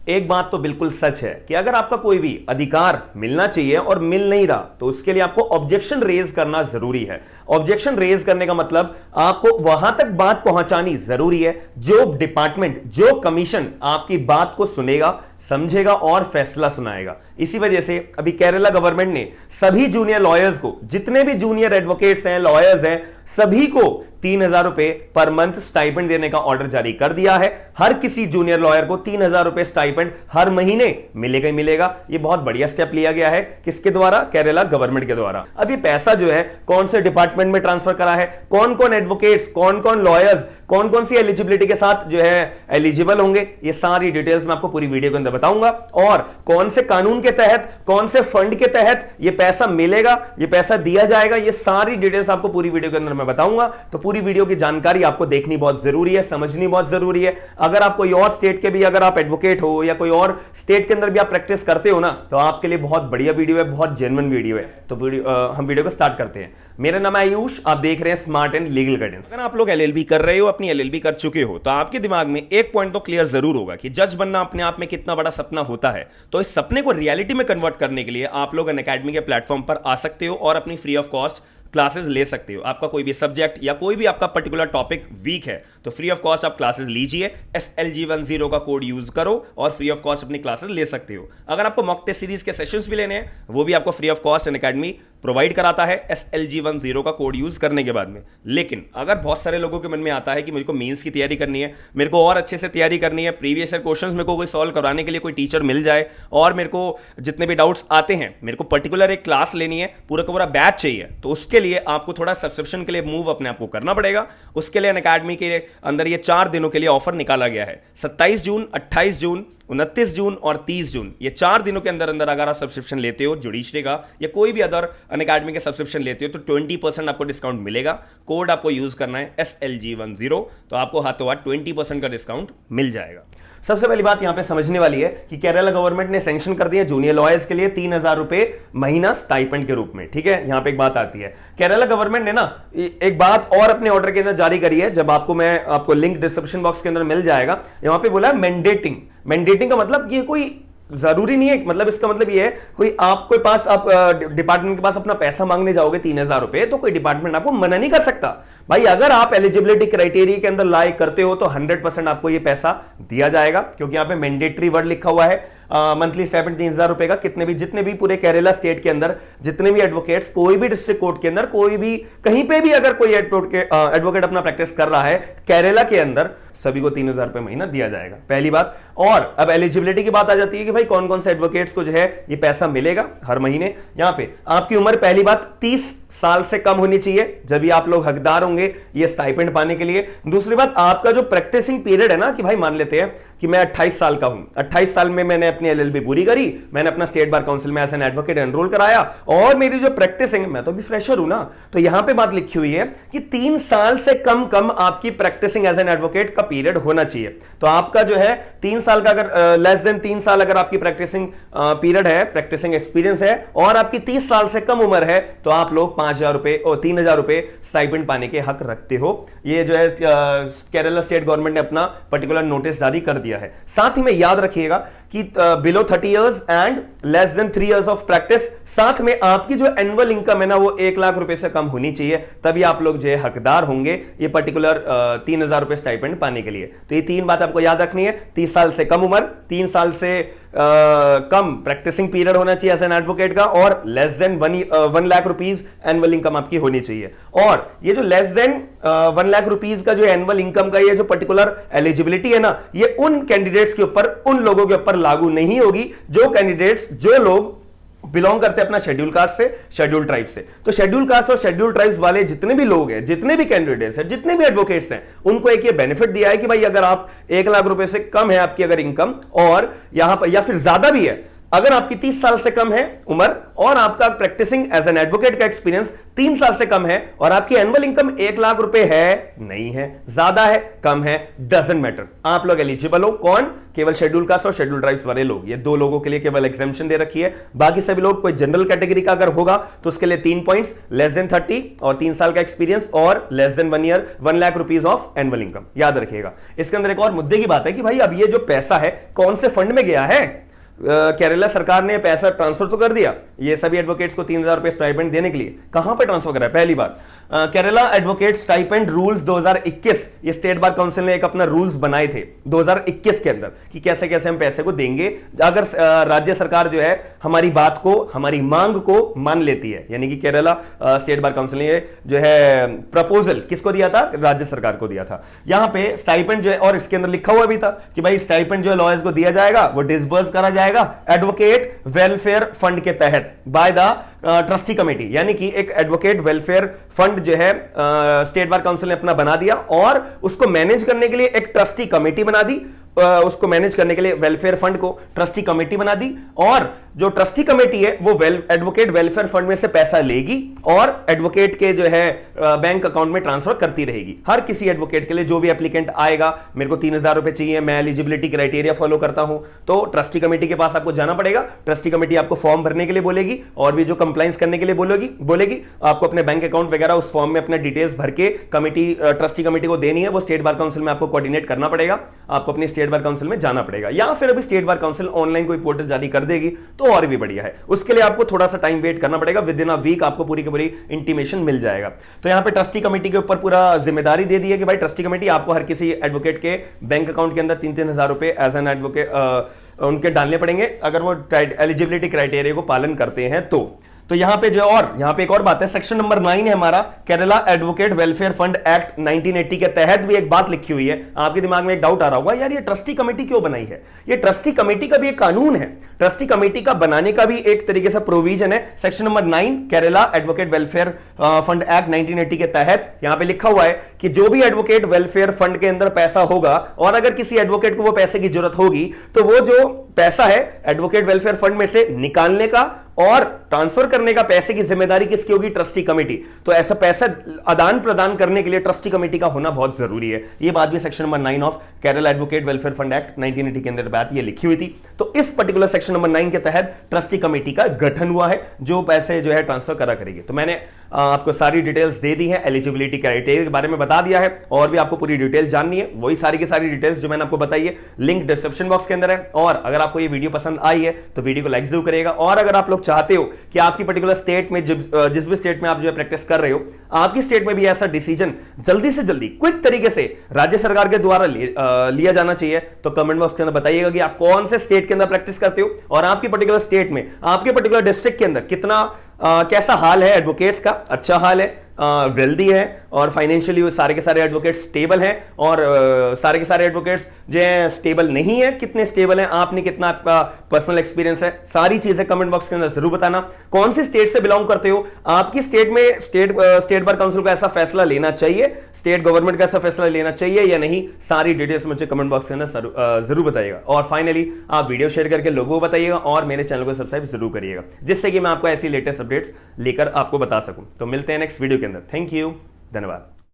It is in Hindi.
एक बात तो बिल्कुल सच है कि अगर आपका कोई भी अधिकार मिलना चाहिए और मिल नहीं रहा तो उसके लिए आपको ऑब्जेक्शन रेज करना जरूरी है। ऑब्जेक्शन रेज करने का मतलब आपको वहां तक बात पहुंचानी जरूरी है जो डिपार्टमेंट, जो कमीशन आपकी बात को सुनेगा, समझेगा और फैसला सुनाएगा। इसी वजह से अभी केरला गवर्नमेंट ने सभी जूनियर लॉयर्स को, जितने भी जूनियर एडवोकेट्स हैं, लॉयर्स हैं, सभी को 3,000 रुपए पर मंथ स्टाइपेंड देने का ऑर्डर जारी कर दिया है। हर किसी जूनियर लॉयर को 3,000 रुपए स्टाइपेंड हर महीने मिलेगा ही मिलेगा। यह बहुत बढ़िया स्टेप लिया गया है। किसके द्वारा? केरला गवर्नमेंट के द्वारा। अब ये पैसा जो है कौन से डिपार्टमेंट में ट्रांसफर करा है, कौन कौन एडवोकेट्स, कौन कौन लॉयर्स, कौन कौन सी एलिजिबिलिटी के साथ जो है एलिजिबल होंगे, ये सारी डिटेल्स मैं आपको पूरी वीडियो के अंदर बताऊंगा। और कौन से कानून के तहत, कौन से फंड के तहत ये पैसा मिलेगा, ये पैसा दिया जाएगा, ये सारी डिटेल्स आपको पूरी वीडियो के अंदर मैं बताऊंगा। तो पूरी वीडियो की जानकारी आपको देखनी बहुत जरूरी है, समझनी बहुत जरूरी है। अगर आप कोई और स्टेट के भी, अगर आप एडवोकेट हो या कोई और स्टेट के अंदर भी आप प्रैक्टिस करते हो ना, तो आपके लिए बहुत बढ़िया वीडियो है, बहुत जेन्युइन वीडियो है। तो हम वीडियो को स्टार्ट करते हैं। मेरा नाम है आयुष, आप देख रहे हैं स्मार्ट एंड लीगल गाइडेंस। अगर आप लोग एलएलबी कर रहे हो, अपनी एलएलबी कर चुके हो, तो आपके दिमाग में एक पॉइंट तो क्लियर जरूर होगा कि जज बनना अपने आप में कितना बड़ा सपना होता है। तो इस सपने को रियलिटी में कन्वर्ट करने के लिए आप लोग अनअकैडमी के प्लेटफॉर्म पर आ सकते हो और अपनी फ्री ऑफ कॉस्ट क्लासेस ले सकते हो। आपका कोई भी सब्जेक्ट या कोई भी आपका पर्टिकुलर टॉपिक वीक है तो फ्री ऑफ कॉस्ट आप क्लासेस लीजिए, SLG10 का कोड यूज करो और फ्री ऑफ कॉस्ट अपनी क्लासेस ले सकते हो। अगर आपको मॉक टेस्ट सीरीज के सेशंस भी लेने हैं, वो भी आपको free of cost Unacademy provide कराता है SLG10 का कोड यूज करने के बाद में। लेकिन अगर बहुत सारे लोगों के मन में आता है कि मुझको मेंस की तैयारी करनी है, मेरे को और अच्छे से तैयारी करनी है, प्रीवियस ईयर क्वेश्चंस मेरे को कोई सॉल्व कराने के लिए कोई टीचर मिल जाए और मेरे को जितने भी डाउट्स आते हैं, मेरे को पर्टिकुलर एक क्लास लेनी है, पूरा का पूरा बैच चाहिए, तो उसके लिए आपको थोड़ा सब्सक्रिप्शन के लिए मूव अपने आप को करना पड़ेगा। उसके लिए अनअकैडमी के अंदर ये 4 दिनों के लिए ऑफर निकाला गया है। 27 जून, 28 जून, 29 जून और 30 जून, ये 4 दिनों के अंदर अंदर अगर आप सब्सक्रिप्शन लेते हो जुडिशरी का या कोई भी अदर अनअकैडमी के सब्सक्रिप्शन लेते हो तो 20% आपको डिस्काउंट मिलेगा। कोड आपको यूज करना है SLG10, तो आपको हाथों हाथ 20% का डिस्काउंट मिल जाएगा। सबसे पहली बात यहां पे समझने वाली है कि केरला गवर्नमेंट ने सैंक्शन कर दिया जूनियर लॉयर्स के लिए 3,000 रुपए महीना स्टाइपेंड के रूप में। ठीक है, यहां पे एक बात आती है, केरला गवर्नमेंट ने ना एक बात और अपने ऑर्डर के अंदर जारी करी है। जब आपको लिंक डिस्क्रिप्शन बॉक्स के अंदर मिल जाएगा। यहां पे बोला मैंडेटिंग। मैंडेटिंग का मतलब ये कोई जरूरी नहीं है, मतलब इसका मतलब ये है कोई आपके पास, आप डिपार्टमेंट के पास अपना पैसा मांगने जाओगे 3,000 रुपए, तो कोई डिपार्टमेंट आपको मना नहीं कर सकता। भाई अगर आप एलिजिबिलिटी क्राइटेरिया के अंदर लाई करते हो तो 100% आपको ये पैसा दिया जाएगा, क्योंकि यहां पे मैंडेटरी वर्ड लिखा हुआ है। मंथली स्टाइपेंड 3,000 रुपए का जितने भी पूरे केरला स्टेट के अंदर जितने भी एडवोकेट्स कोई भी डिस्ट्रिक्ट कोर्ट के अंदर कोई भी कहीं पे भी अगर कोई एडवोकेट अपना प्रैक्टिस कर रहा है केरला के अंदर, सभी को 3,000 रुपए महीना दिया जाएगा, पहली बात। और अब एलिजिबिलिटी की बात आ जाती है कि भाई कौन कौन से एडवोकेट्स को जो है ये पैसा मिलेगा हर महीने। यहां पे आपकी उम्र पहली बात 30 साल से कम होनी चाहिए, जब भी आप लोग हकदार होंगे ये स्टाइपेंड पाने के लिए। दूसरी बात, आपका जो प्रैक्टिसिंग पीरियड है ना, कि भाई मान लेते हैं कि मैं 28 साल का हूं, 28 साल में मैंने अपनी LLB पूरी करी, मैंने अपना स्टेट बार काउंसिल में एज एन एडवोकेट एनरोल कराया और मेरी जो प्रैक्टिसिंग, मैं तो अभी फ्रेशर हूं ना, तो यहां पे बात लिखी हुई है कि 3 साल से कम आपकी प्रैक्टिसिंग एज एन एडवोकेट का पीरियड होना चाहिए। तो आपका जो है 3 साल का, अगर लेस देन 3 साल अगर आपकी प्रैक्टिसिंग पीरियड है, प्रैक्टिसिंग एक्सपीरियंस है और आपकी 30 साल से कम उम्र है, तो आप लोग 5,000 रुपए और 3,000 रुपए स्टाइपेंड पाने के हक रखते हो। ये जो है केरला स्टेट गवर्नमेंट ने अपना पर्टिकुलर नोटिस जारी कर दिया है। साथ ही में याद रखिएगा कि below 30 years and less than 3 years of practice, साथ में आपकी जो एनुअल इनकम है ना वो 1 लाख रुपए से कम होनी चाहिए, तभी आप लोग जो है हकदार होंगे ये पर्टिकुलर 3,000 रुपए स्टाइपेंड पाने के लिए। तो ये 3 बात आपको याद रखनी है। 30 साल से कम उम्र, 3 साल से कम प्रैक्टिसिंग पीरियड होना चाहिए एज एन एडवोकेट का, और less than 1 lakh rupees annual income आपकी होनी चाहिए। और ये जो लेस देन 1 लाख रुपीज का जो एनुअल इनकम का ये जो पर्टिकुलर एलिजिबिलिटी है ना, ये उन कैंडिडेट्स के ऊपर, उन लोगों के ऊपर लागू नहीं होगी जो लोग बिलोंग करते हैं अपना शेड्यूल कास्ट से, शेड्यूल ट्राइब से। तो शेड्यूल कास्ट और शेड्यूल ट्राइब्स वाले जितने भी लोग हैं, जितने भी कैंडिडेट्स हैं, जितने भी एडवोकेट्स हैं, उनको एक ये बेनिफिट दिया है कि भाई अगर आप 1 लाख रुपए से कम है आपकी अगर इनकम और यहां पर, या फिर ज्यादा भी है, अगर आपकी 30 साल से कम है उम्र और आपका प्रैक्टिसिंग एज एन एडवोकेट का एक्सपीरियंस 3 साल से कम है और आपकी एनुअल इनकम 1 लाख रुपए है, नहीं है, ज्यादा है, कम है, डजंट मैटर, आप लोग एलिजिबल हो। कौन? केवल शेड्यूल कास्ट और शेड्यूल ट्राइब्स वाले लोग, ये 2 लोगों के लिए केवल एग्जेम्पशन दे रखी है। बाकी सभी लोग, कोई जनरल कैटेगरी का अगर होगा तो उसके लिए 3 पॉइंट्स, लेस देन 30 और 3 साल का एक्सपीरियंस और less than 1 year 1 lakh rupees of annual income, याद रखिएगा। इसके अंदर एक और मुद्दे की बात है कि भाई अब ये जो पैसा है कौन से फंड में गया है? केरला सरकार ने पैसा ट्रांसफर तो कर दिया, ये सभी एडवोकेट्स को 3000 रुपए स्टाइपेंड देने के लिए, कहां पे ट्रांसफर करा है? पहली बात, केरला एडवोकेट स्टाइपेंड रूल्स 2021, ये स्टेट बार काउंसिल ने एक अपना रूल्स बनाए थे 2021 के अंदर कि कैसे कैसे हम पैसे को देंगे अगर राज्य सरकार जो है हमारी बात को, हमारी मांग को मान लेती है। यानी कि केरला स्टेट बार काउंसिल ने जो है प्रपोजल किसको दिया था? राज्य सरकार को दिया था। यहां पे स्टाइपेंड जो है, और इसके अंदर लिखा हुआ भी था कि भाई स्टाइपेंड जो है लॉयर्स को दिया जाएगा, वो डिसबर्स करा जाएगा एडवोकेट वेलफेयर फंड के तहत बाय द ट्रस्टी कमेटी। यानी कि एक एडवोकेट वेलफेयर फंड जो है स्टेट बार काउंसिल ने अपना बना दिया और उसको मैनेज करने के लिए एक ट्रस्टी कमेटी बना दी, उसको मैनेज करने के लिए वेलफेयर फंड को ट्रस्टी कमेटी बना दी, और जो ट्रस्टी कमेटी है वो एडवोकेट वेलफेयर फंड में से पैसा लेगी और एडवोकेट के जो है बैंक अकाउंट में ट्रांसफर करती रहेगी। हर किसी एडवोकेट के लिए जो भी एप्लीकेंट आएगा, मेरे को 3000 रुपए चाहिए, मैं एलिजिबिलिटी क्राइटेरिया फॉलो करता हूं, तो ट्रस्टी कमेटी के पास आपको जाना पड़ेगा। ट्रस्टी कमेटी आपको फॉर्म भरने के लिए बोलेगी और भी जो कंप्लाइंस करने के लिए बोलेगी आपको अपने बैंक अकाउंट वगैरह उस फॉर्म में अपने डिटेल्स भर के कमेटी ट्रस्टी कमेटी को देनी है। वो स्टेट बार काउंसिल में आपको कोऑर्डिनेट करना पड़ेगा, आपको अपनी स्टेट बार काउंसिल में जाना पड़ेगा, या फिर अभी स्टेट बार काउंसिल ऑनलाइन कोई पोर्टल जारी कर देगी तो और भी बढ़िया है। उसके लिए आपको थोड़ा सा टाइम वेट करना पड़ेगा, विद इन अ वीक आपको पूरी की पूरी इंटीमेशन मिल जाएगा। तो यहां पे ट्रस्टी कमेटी के ऊपर पूरा जिम्मेदारी दे दी है कि भाई ट्रस्टी कमेटी आपको हर किसी एडवोकेट के बैंक अकाउंट के अंदर 3-3 हजार रुपए एज एन एडवोकेट उनके डालने पड़ेंगे अगर वो एलिजिबिलिटी क्राइटेरिया को पालन करते हैं तो यहां पे जो और यहां पे एक और बात है, सेक्शन नंबर 9 है हमारा, Kerala advocate welfare fund act 1980 के तहत भी एक बात लिखी हुई है। आपके दिमाग में एक डाउट आ रहा होगा, यार ये ट्रस्टी कमेटी क्यों बनाई है? ये ट्रस्टी कमेटी का भी एक कानून है, ट्रस्टी कमेटी का बनाने का भी एक तरीके से प्रोविजन है। Section number 9 Kerala advocate welfare fund act 1980 के तहत यहां पे लिखा हुआ है कि जो भी एडवोकेट वेलफेयर फंड के अंदर पैसा होगा और अगर किसी एडवोकेट को वो पैसे की जरूरत होगी तो वो जो पैसा है एडवोकेट वेलफेयर फंड में से निकालने का और ट्रांसफर करने का पैसे की जिम्मेदारी किसकी होगी? Trustee committee. तो ऐसा पैसा आदान प्रदान करने के लिए ट्रस्टी कमेटी का होना बहुत जरूरी है। यह बात भी section number 9 of Kerala advocate welfare fund act 1980 के अंदर बात ये लिखी हुई थी। तो इस पर्टिकुलर सेक्शन नंबर 9 के तहत ट्रस्टी कमेटी का गठन हुआ है जो पैसे जो है ट्रांसफर करा करेगी। तो मैंने आपको सारी डिटेल्स दे दी है, एलिजिबिलिटी क्राइटेरिया के बारे में बता दिया है, और भी आपको पूरी डिटेल जाननी है वही सारी की सारी डिटेल्स जो मैंने आपको बताई है लिंक डिस्क्रिप्शन बॉक्स के अंदर है। और अगर आपको ये वीडियो पसंद आई है तो वीडियो को लाइक जरूर करिएगा। और अगर आप लोग चाहते हो कि आपकी पर्टिकुलर स्टेट में जिस भी स्टेट में आप जो है प्रैक्टिस कर रहे हो, आपकी स्टेट में भी ऐसा डिसीजन जल्दी से जल्दी क्विक तरीके से राज्य सरकार के द्वारा लिया जाना चाहिए, तो कमेंट बॉक्स के अंदर बताइएगा कि आप कौन से स्टेट के अंदर प्रैक्टिस करते हो और आपकी पर्टिकुलर स्टेट में, आपके पर्टिकुलर डिस्ट्रिक्ट के अंदर कितना कैसा हाल है एडवोकेट्स का? अच्छा हाल है, वेल्दी है और फाइनेंशियली सारे के सारे एडवोकेट्स स्टेबल हैं, और सारे के सारे एडवोकेट्स जो है स्टेबल नहीं है, कितने स्टेबल हैं, आपने कितना आपका पर्सनल एक्सपीरियंस है, सारी चीजें कमेंट बॉक्स के अंदर जरूर बताना। कौन सी स्टेट से बिलोंग करते हो, आपकी स्टेट में स्टेट बार काउंसिल का ऐसा फैसला लेना चाहिए, स्टेट गवर्नमेंट का ऐसा फैसला लेना चाहिए या नहीं, सारी डिटेल्स मुझे कमेंट बॉक्स के अंदर जरूर बताइएगा। और फाइनली आप वीडियो शेयर करके लोगों को बताइएगा और मेरे चैनल को सब्सक्राइब जरूर करिएगा, जिससे कि मैं आपको ऐसी लेटेस्ट अपडेट्स लेकर आपको बता सकूं। तो मिलते हैं नेक्स्ट वीडियो के अंदर। थैंक यू, धन्यवाद।